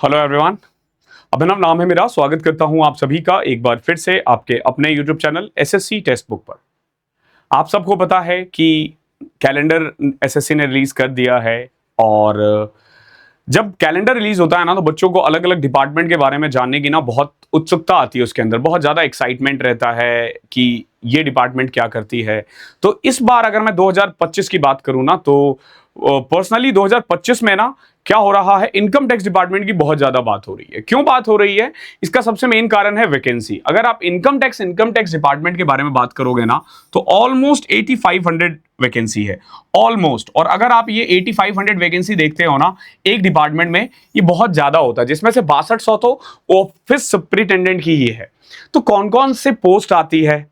Hello everyone. अभिनव नाम है मेरा। स्वागत करता हूं आप सभी का एक बार फिर से आपके अपने YouTube channel SSC text book पर। आप सबको पता है कि कैलेंडर एसएससी ने रिलीज कर दिया है और जब कैलेंडर रिलीज होता है ना तो बच्चों को अलग अलग डिपार्टमेंट के बारे में जानने की ना बहुत उत्सुकता आती है। उसके अंदर बहुत ज़्यादा एक्साइटमेंट रहता है कि ये डिपार्टमेंट क्या करती है। तो इस बार अगर मैं 2025 की बात करूं ना तो पर्सनली 2025 में ना क्या हो रहा है, इनकम टैक्स डिपार्टमेंट की बहुत ज्यादा बात हो रही है। क्यों बात हो रही है? इसका सबसे मेन कारण है वैकेंसी। अगर आप इनकम टैक्स डिपार्टमेंट के बारे में बात करोगे ना तो ऑलमोस्ट 8500 वैकेंसी है, ऑलमोस्ट। और अगर आप ये 8500 वैकेंसी देखते हो ना एक डिपार्टमेंट में, ये बहुत ज्यादा होता है, जिसमें से 6200 तो ऑफिस सुपरिटेंडेंट की ही है। तो कौन कौन से पोस्ट आती है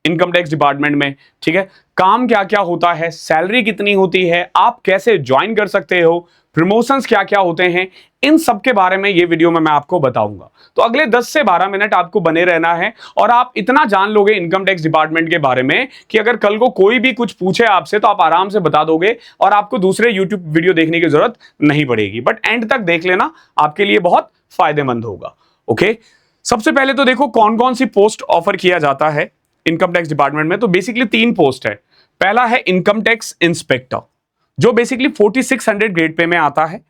इनकम टैक्स डिपार्टमेंट में, ठीक है, काम क्या क्या होता है, सैलरी कितनी होती है, आप कैसे ज्वाइन कर सकते हो, प्रमोशंस क्या क्या होते हैं, इन सब के बारे में ये वीडियो में मैं आपको बताऊंगा। तो अगले 10 से 12 मिनट आपको बने रहना है और आप इतना जान लोगे इनकम टैक्स डिपार्टमेंट के बारे में कि अगर कल को कोई भी कुछ पूछे आपसे तो आप आराम से बता दोगे और आपको दूसरे यूट्यूब वीडियो देखने की जरूरत नहीं पड़ेगी। बट एंड तक देख लेना, आपके लिए बहुत फायदेमंद होगा। ओके, सबसे पहले तो देखो कौन कौन सी पोस्ट ऑफर किया जाता है इनकम टैक्स डिपार्टमेंट में। तो बेसिकली 3 पोस्ट है। पहला है इनकम टैक्स इंस्पेक्टर, जो बेसिकली 4600 ग्रेड पे में आता है।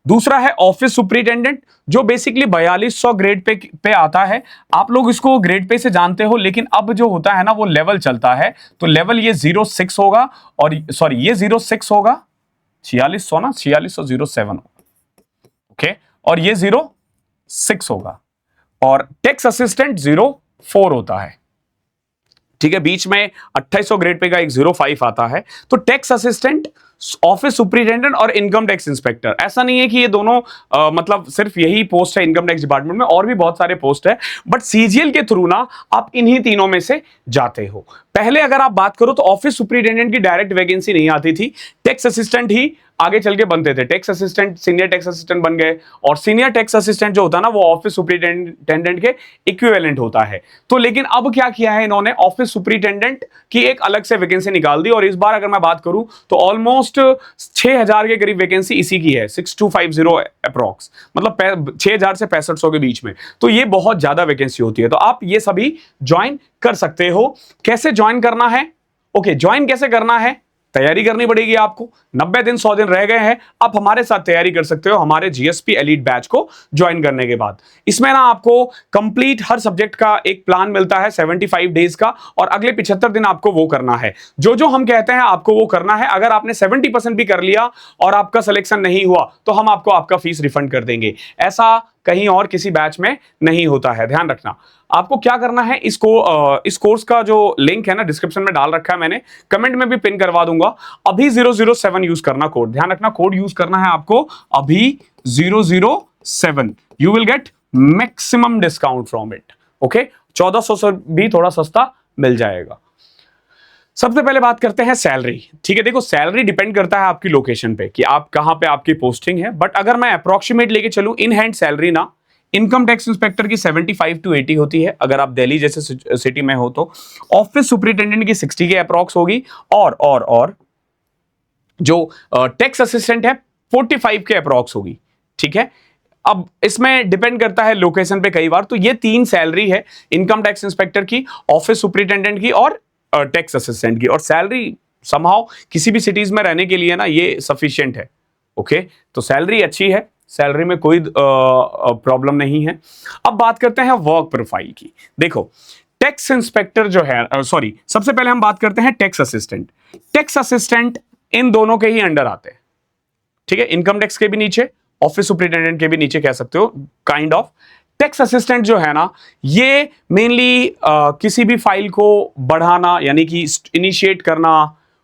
दूसरा है ऑफिस सुपरिटेंडेंट, जो बेसिकली 4200 ग्रेड पे आता है। आप लोग इसको ग्रेड पे से जानते हो, लेकिन अब जो होता है ना वो लेवल चलता है। तो लेवल ये 06 होगा, और सॉरी ये 06 होगा, 4600 ना, 4607 होगा। ओके, और ये 06 होगा। और टैक्स असिस्टेंट 04 होता है, ठीक है। बीच में 2800 ग्रेड पे का एक 05 आता है। तो टैक्स असिस्टेंट, ऑफिस सुपरिटेंडेंट और इनकम टैक्स इंस्पेक्टर, ऐसा नहीं है कि ये दोनों मतलब सिर्फ यही पोस्ट है इनकम टैक्स डिपार्टमेंट में, और भी बहुत सारे पोस्ट है। बट सीजीएल के थ्रू ना आप इन्हीं तीनों में से जाते हो। पहले अगर आप बात करो तो ऑफिस सुपरिटेंडेंट की डायरेक्ट वैकेंसी नहीं आती थी, टैक्स असिस्टेंट ही आगे चल के बनते थे। Tax assistant senior tax assistant बन गए, और सीनियर टैक्स असिस्टेंट जो होता है ना वो ऑफिस सुपरिटेंडेंट के इक्विवेलेंट होता है। तो लेकिन अब क्या किया है इन्होंने, ऑफिस सुपरिटेंडेंट की एक अलग से वैकेंसी निकाल दी। और इस बार अगर मैं बात करूं तो ऑलमोस्ट 6000 के करीब वैकेंसी इसी की है, 6250 अप्रॉक्स, मतलब 6000 से 6500 के बीच में। तो ये बहुत ज्यादा वैकेंसी होती है। तो आप ये सभी ज्वाइन कर सकते हो। कैसे ज्वाइन करना है? ओके, ज्वाइन कैसे करना है, तैयारी करनी पड़ेगी आपको। 90 दिन 100 दिन रह गए हैं, आप हमारे साथ तैयारी कर सकते हो हमारे जीएसपी एलीट बैच को ज्वाइन करने के बाद। इसमें ना आपको कंप्लीट हर सब्जेक्ट का एक प्लान मिलता है 75 डेज का, और अगले 75 दिन आपको वो करना है। जो जो हम कहते हैं आपको वो करना है। अगर आपने 70% भी कर लिया और आपका सिलेक्शन नहीं हुआ तो हम आपको आपका फीस रिफंड कर देंगे। ऐसा कहीं और किसी बैच में नहीं होता है, ध्यान रखना। आपको क्या करना है, इस कोर्स का जो लिंक है ना डिस्क्रिप्शन में डाल रखा है मैंने, कमेंट में भी पिन करवा दूंगा। अभी 007 यूज करना कोड, ध्यान रखना, कोड यूज करना है आपको अभी 007। You will get maximum discount from it. Okay, 1400 से भी थोड़ा सस्ता मिल जाएगा। सबसे पहले बात करते हैं सैलरी, ठीक है। देखो सैलरी डिपेंड करता है आपकी लोकेशन पे कि आप कहां पे आपकी पोस्टिंग है। बट अगर मैं अप्रोक्सीमेट लेके चलूं, इन हैंड सैलरी ना इनकम टैक्स इंस्पेक्टर की 75 to 80 होती है अगर आप दिल्ली जैसे सिटी में हो तो। ऑफिस सुपरिटेंडेंट की 60 के अप्रॉक्स होगी, और जो टैक्स असिस्टेंट है 45 के अप्रॉक्स होगी, ठीक है। अब इसमें डिपेंड करता है लोकेशन पे कई बार। तो ये 3 सैलरी है इनकम टैक्स इंस्पेक्टर की, ऑफिस सुपरिटेंडेंट की और टैक्स असिस्टेंट की। और सैलरी समहाउ किसी भी सिटीज में रहने के लिए ना ये सफिशिएंट है। ओके, तो सैलरी अच्छी है, सैलरी में कोई प्रॉब्लम नहीं है। अब बात करते हैं वर्क प्रोफाइल की। देखो टैक्स इंस्पेक्टर जो है, सॉरी सबसे पहले हम बात करते हैं tax assistant. Tax assistant in दोनों के ही अंडर आते हैं, ठीक है। इनकम टैक्स के भी नीचे, ऑफिस सुपरिटेंडेंट के भी नीचे कह सकते हो, काइंड ऑफ। टैक्स असिस्टेंट जो है ना ये मेनली किसी भी फाइल को बढ़ाना, यानी कि इनिशिएट करना।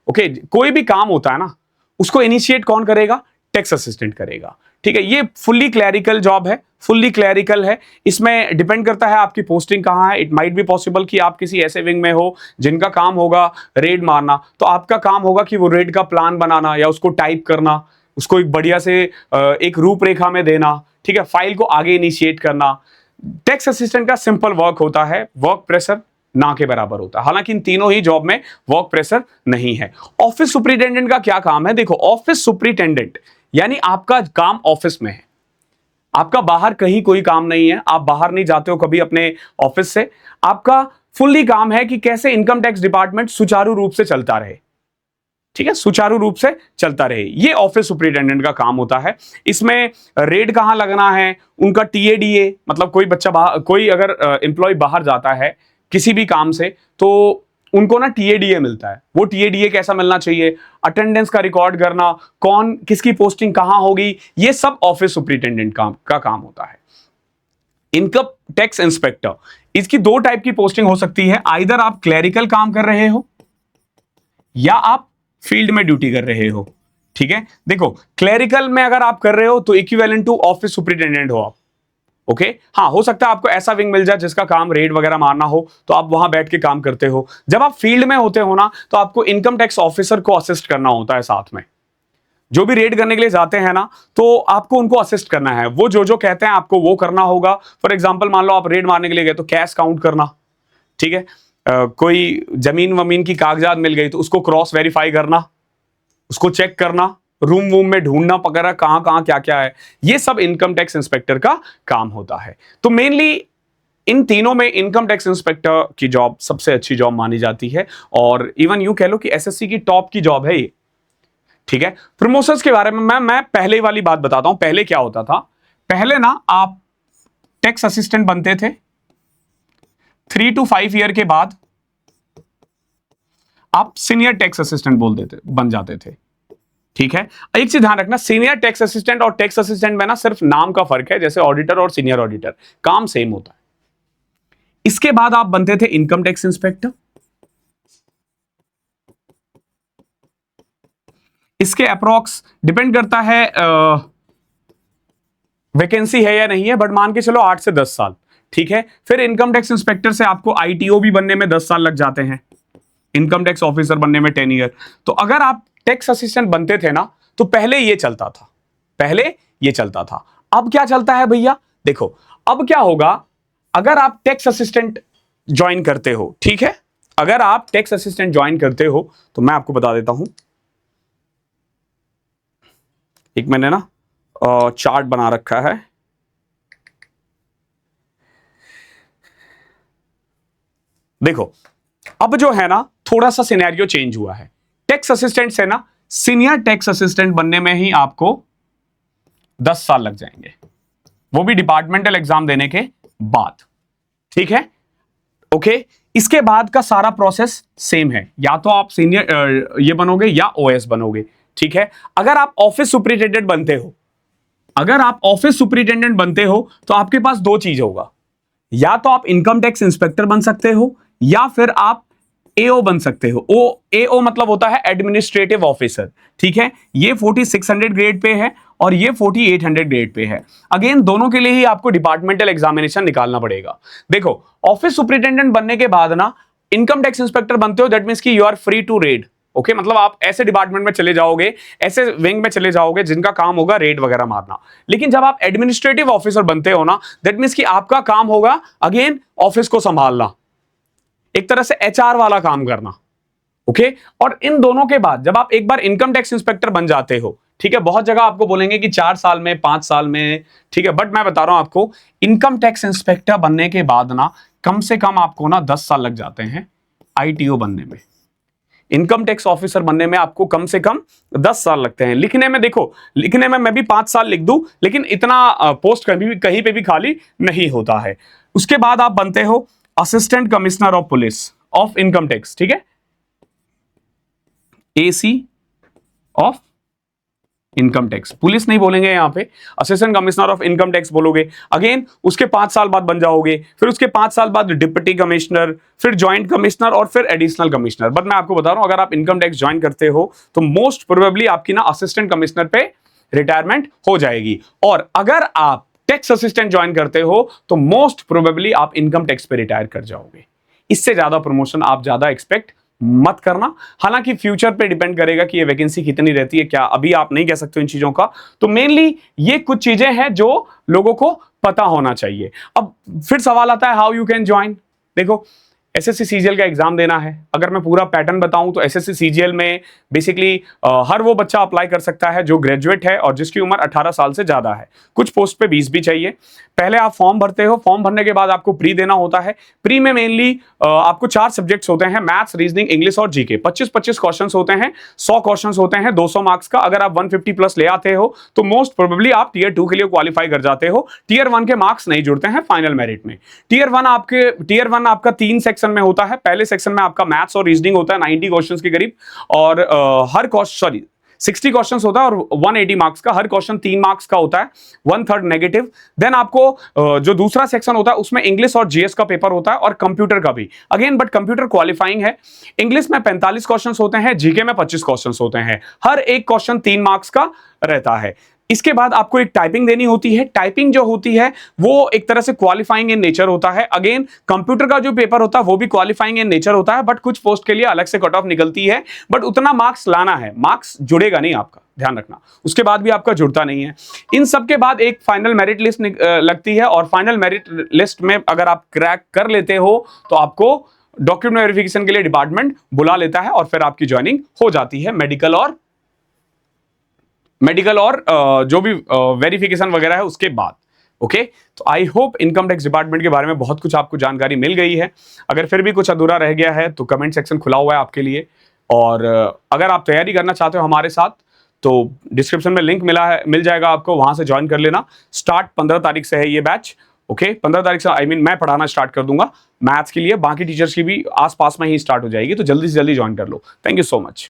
ओके, कोई भी काम होता है ना उसको इनिशिएट कौन करेगा? टैक्स असिस्टेंट करेगा, ठीक है। ये फुल्ली क्लैरिकल जॉब है, फुल्ली क्लैरिकल है। इसमें डिपेंड करता है आपकी पोस्टिंग कहां है। इट माइट बी पॉसिबल कि आप किसी ऐसे विंग में हो जिनका काम होगा रेड मारना, तो आपका काम होगा कि वो रेड का प्लान बनाना या उसको टाइप करना, उसको एक बढ़िया से एक रूपरेखा में देना, ठीक है, फाइल को आगे इनिशिएट करना। टैक्स असिस्टेंट का सिंपल वर्क होता है, वर्क प्रेशर ना के बराबर होता है। हालांकि इन तीनों ही जॉब में वर्क प्रेशर नहीं है। ऑफिस सुपरिटेंडेंट का क्या काम है? देखो ऑफिस सुपरिटेंडेंट यानी आपका काम ऑफिस में है। आपका बाहर कहीं कोई काम नहीं है, आप बाहर नहीं जाते हो कभी अपने ऑफिस से, आपका फुल्ली काम है कि कैसे इनकम टैक्स डिपार्टमेंट सुचारू रूप से चलता रहे, ठीक है, सुचारू रूप से चलता रहे। ये ऑफिस सुपरिटेंडेंट का काम होता है। इसमें रेड कहां लगना है, उनका टीएडीए, मतलब कोई बच्चा कोई अगर एम्प्लॉय बाहर जाता है किसी भी काम से तो उनको ना टीएडीए मिलता है। वो टीएडीए कैसा मिलना चाहिए, अटेंडेंस का रिकॉर्ड करना, कौन किसकी पोस्टिंग कहां होगी, ये सब ऑफिस सुपरिटेंडेंट का काम होता है। इनकम टैक्स इंस्पेक्टर, इसकी दो टाइप की पोस्टिंग हो सकती है, आइदर आप क्लरिकल काम कर रहे हो या आप फील्ड में ड्यूटी कर रहे हो, ठीक है। देखो क्लरिकल में अगर आप कर रहे हो तो इक्विवेलेंट टू ऑफिस सुपरिटेंडेंट हो आप, ओके। हाँ, हो सकता है आपको ऐसा विंग मिल जाए जिसका काम रेड वगैरह मारना हो तो आप वहां बैठ के काम करते हो। जब आप फील्ड में होते हो ना तो आपको इनकम टैक्स ऑफिसर को असिस्ट करना होता है, साथ में जो भी रेड करने के लिए जाते हैं ना तो आपको उनको असिस्ट करना है। वो जो कहते हैं आपको वो करना होगा। फॉर एग्जाम्पल मान लो आप रेड मारने के लिए गए तो कैश काउंट करना, ठीक है। कोई जमीन वमीन की कागजात मिल गई तो उसको क्रॉस वेरीफाई करना, उसको चेक करना, रूम वूम में ढूंढना पकड़ा कहां कहां क्या क्या है, ये सब इनकम टैक्स इंस्पेक्टर का काम होता है। तो मेनली इन तीनों में इनकम टैक्स इंस्पेक्टर की जॉब सबसे अच्छी जॉब मानी जाती है और इवन यूं कह लो कि एसएससी की टॉप की जॉब है ये, ठीक है। प्रमोशंस के बारे में मैं पहले वाली बात बताता हूं। पहले क्या होता था, पहले ना आप टैक्स असिस्टेंट बनते थे, 3 to 5 ईयर के बाद आप सीनियर टैक्स असिस्टेंट बन जाते थे, ठीक है। एक चीज ध्यान रखना, सीनियर टैक्स असिस्टेंट और टैक्स असिस्टेंट में ना सिर्फ नाम का फर्क है, जैसे ऑडिटर और सीनियर ऑडिटर, काम सेम होता है। इसके बाद आप बनते थे इनकम टैक्स इंस्पेक्टर। इसके अप्रोक्स डिपेंड करता है वैकेंसी है या नहीं है, बट मान के चलो 8 से 10 साल, ठीक है। फिर इनकम टैक्स इंस्पेक्टर से आपको आईटीओ भी बनने में 10 साल लग जाते हैं, इनकम टैक्स ऑफिसर बनने में 10 ईयर। तो अगर आप टैक्स असिस्टेंट बनते थे ना तो पहले ये चलता था, पहले ये चलता था। अब क्या चलता है भैया, देखो अब क्या होगा, अगर आप टैक्स असिस्टेंट ज्वाइन करते हो, ठीक है, अगर आप टैक्स असिस्टेंट ज्वाइन करते हो तो मैं आपको बता देता हूं, एक मैंने ना चार्ट बना रखा है। देखो अब जो है ना थोड़ा सा सिनेरियो चेंज हुआ है। टैक्स असिस्टेंट से ना सीनियर टैक्स असिस्टेंट बनने में ही आपको 10 साल लग जाएंगे, वो भी डिपार्टमेंटल एग्जाम देने के बाद, ठीक है, ओके। इसके बाद का सारा प्रोसेस सेम है, या तो आप सीनियर ये बनोगे या ओएस बनोगे, ठीक है। अगर आप ऑफिस सुपरिटेंडेंट बनते हो, अगर आप ऑफिस सुपरिटेंडेंट बनते हो तो आपके पास दो चीज होगा, या तो आप इनकम टैक्स इंस्पेक्टर बन सकते हो या फिर आप एओ बन सकते हो। एओ मतलब होता है एडमिनिस्ट्रेटिव ऑफिसर, ठीक है। ये 4600 ग्रेड पे है और ये 4800 ग्रेड पे है। अगेन दोनों के लिए ही आपको डिपार्टमेंटल एग्जामिनेशन निकालना पड़ेगा। देखो ऑफिस सुपरिटेंडेंट बनने के बाद ना इनकम टैक्स इंस्पेक्टर बनते हो, दैट मींस कि you are free to raid, okay. मतलब आप ऐसे डिपार्टमेंट में चले जाओगे, ऐसे विंग में चले जाओगे जिनका काम होगा रेड वगैरह मारना। लेकिन जब आप एडमिनिस्ट्रेटिव ऑफिसर बनते हो ना, दैट मींस कि आपका काम होगा अगेन ऑफिस को संभालना, एक तरह से एचआर वाला काम करना, ओके। और इन दोनों के बाद जब आप एक बार इनकम टैक्स इंस्पेक्टर बन जाते हो, ठीक है, बहुत जगह आपको बोलेंगे कि 4 साल में, 5 साल में, ठीक है, बट मैं बता रहा हूं आपको इनकम टैक्स इंस्पेक्टर बनने के बाद ना कम से कम आपको ना 10 साल लग जाते हैं आईटीओ बनने में। इनकम टैक्स ऑफिसर बनने में आपको कम से कम 10 साल लगते हैं। लिखने में देखो, लिखने में मैं भी 5 साल लिख दूं, लेकिन इतना पोस्ट कहीं पे भी खाली नहीं होता है। उसके बाद आप बनते हो assistant commissioner of police of income tax, ठीक है, AC of income tax, police नहीं बोलेंगे यहां पे, assistant commissioner of income tax बोलोगे। अगेन उसके 5 साल बाद बन जाओगे, फिर उसके 5 साल बाद डिप्टी कमिश्नर, फिर ज्वाइंट कमिश्नर और फिर एडिशनल कमिश्नर। बट मैं आपको बता रहा हूं अगर आप इनकम टैक्स ज्वाइन करते हो तो मोस्ट प्रोबेबली आपकी ना असिस्टेंट कमिश्नर पे रिटायरमेंट हो जाएगी, और अगर आप टैक्स असिस्टेंट ज्वाइन करते हो तो मोस्ट प्रोबेबली आप इनकम टैक्स पे रिटायर कर जाओगे। इससे ज्यादा प्रमोशन आप ज्यादा एक्सपेक्ट मत करना। हालांकि फ्यूचर पे डिपेंड करेगा कि ये वैकेंसी कितनी रहती है, क्या अभी आप नहीं कह सकते इन चीजों का। तो मेनली ये कुछ चीजें हैं जो लोगों को पता होना चाहिए। अब फिर सवाल आता है हाउ यू कैन ज्वाइन। देखो एसएससी सीजीएल का एग्जाम देना है। अगर मैं पूरा पैटर्न बताऊं तो एसएससी सीजीएल में बेसिकली हर वो बच्चा अप्लाई कर सकता है जो ग्रेजुएट है और जिसकी उम्र 18 साल से ज्यादा है। कुछ पोस्ट पे 20 भी चाहिए। पहले आप फॉर्म भरते हो, फॉर्म भरने के बाद आपको प्री देना होता है। प्री में मेनली आपको 4 सब्जेक्ट्स होते हैं, मैथ्स, रीजनिंग, इंग्लिश और जीके। 25-25 क्वेश्चन होते हैं, 100 क्वेश्चन होते हैं, 200 मार्क्स का। अगर आप 150 प्लस ले आते हो तो मोस्ट प्रोबेबली आप टीयर 2 के लिए क्वालिफाई कर जाते हो। टीयर 1 के मार्क्स नहीं जुड़ते हैं फाइनल मेरिट में। टीयर 1 आपका 3 सेक्शन में होता है। पहले सेक्शन में आपका मैथ्स और रीजनिंग होता है 90 क्वेश्चंस के करीब, और हर क्वेश्चन 60 क्वेश्चंस होता है और 180 मार्क्स का। हर क्वेश्चन 3 मार्क्स का होता है, 1/3 नेगेटिव। देन आपको जो दूसरा सेक्शन होता है उसमें इंग्लिश और जीएस का पेपर होता है और कंप्यूटर का भी। अगेन बट कंप्यूटर क्वालिफाइंग है। इंग्लिश में 45 क्वेश्चंस होते हैं, जीके में 25 क्वेश्चंस होते हैं। हर एक क्वेश्चन 3 मार्क्स का रहता है। इसके बाद आपको एक टाइपिंग देनी होती है। टाइपिंग जो होती है वो एक तरह से क्वालिफाइंग इन नेचर होता है। अगेन कंप्यूटर का जो पेपर होता है वो भी क्वालिफाइंग इन नेचर होता है, बट कुछ पोस्ट के लिए अलग से कट ऑफ निकलती है। बट उतना मार्क्स लाना है, मार्क्स जुड़ेगा नहीं आपका, ध्यान रखना। उसके बाद भी आपका जुड़ता नहीं है। इन सब के बाद एक फाइनल मेरिट लिस्ट लगती है, और फाइनल मेरिट लिस्ट में अगर आप क्रैक कर लेते हो तो आपको डॉक्यूमेंट वेरिफिकेशन के लिए डिपार्टमेंट बुला लेता है और फिर आपकी ज्वाइनिंग हो जाती है मेडिकल और जो भी वेरिफिकेशन वगैरह है उसके बाद। ओके, तो I hope income tax department के बारे में बहुत कुछ आपको जानकारी मिल गई है। अगर फिर भी कुछ अधूरा रह गया है तो कमेंट सेक्शन खुला हुआ है आपके लिए। और अगर आप तैयारी करना चाहते हो हमारे साथ तो डिस्क्रिप्शन में लिंक मिल जाएगा आपको, वहां से ज्वाइन कर लेना। स्टार्ट 15 तारीख से है ये बैच। ओके, 15 तारीख से मैं पढ़ाना स्टार्ट कर दूंगा मैथ्स के लिए। बाकी टीचर्स की भी आसपास में ही स्टार्ट हो जाएगी, तो जल्दी से जल्दी ज्वाइन कर लो। Thank you so much.